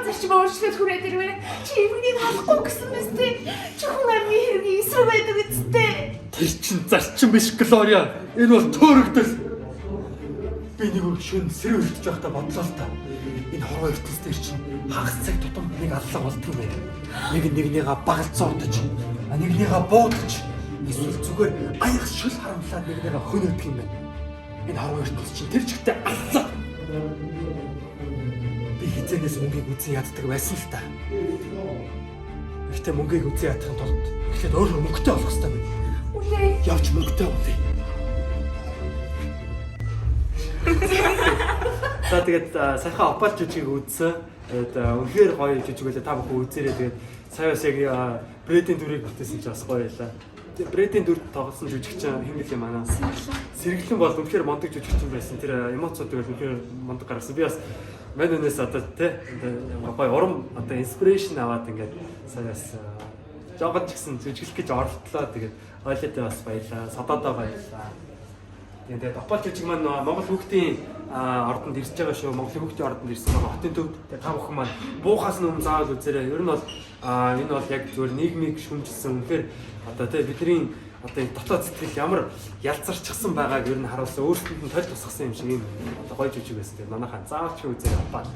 Ямар зарчим өөрчлөлт хүрээд ирвэ? Чи эвнийг авахгүй гэсэн мэт тий. Чи хүн амны хэргийн эсрэг байдаг үсттэй. Тэр чинь зарчим биш Глория. Энэ бол төөрөгдөл. Би нэг өшөө сэрэг үлдэж байхдаа бодлоо л та. Энэ хорвоо ертөнцийн чинь хагас цаг тутам нэг аллаа болдгоо байна. Нэг нэгнийгээ багалцоодож, нэгнийгээ буудаж, эсвэл зүгээр аяг шил харамлаад нэгнийгээ хөнөөдөг юм байна. Энэ хорвоо ертөнц чинь тэр чигтээ аллаа. Би хизэнээс мөнгийг үзэн яддаг байсан л та. Гэхдээ мөнгийг үзэн ядахын тулд эхлээд өөрөө мөнгөтэй болох хэрэгтэй байна. Үлээ. Явж мөнгөтэй болъё. За тэгээд саяхан опал жүжиг үзсэн. Тэгээд үнэхээр гоё жүжиг байлаа. Та бүхэн үзээрэй. Тэгээд сая бас яг Брэдийн дүрийг бүтээсэн ч бас гоё байлаа. Тэгээд Брэдийн дүр тоглосон жүжигч хэн гэлээ манай. Сэргэлэн бол үнэхээр мондөг жүжигч байсан. Тэр эмоцуудыг бол үнэхээр мондөг гаргасан. Би бас манайнаас одоо тий гоё урам одоо инспирэшн аваад ингээд сая бас жогод ч гэсэн жүжиглэх гэж оролдлоо. Тэгээд ойлоотой бас баялаа. Содоодоо баялаа. Тэгээд опал жүжиг маань Монгол хүүхдийн ордонд ирж байгаа шүү. Монголын хүүхдийн ордонд ирсэн байгаа хотын төвд. Тэгээд та бүхэн маань буухаас өмнө заавал үзээрэй. Ер нь бол энэ бол яг зөвхөн нийгмийг шүмжилсэн үнэхээр одоо тий бидний одоо дотоод сэтгэл ямар ялцарчихсан байгааг ер нь харуулсан. Өөрсдөнд нь толь тусгасан юм шиг ийм одоо гоё жүжиг байсан. Тэгээд манайхаа заавал ч үзээрэй опал.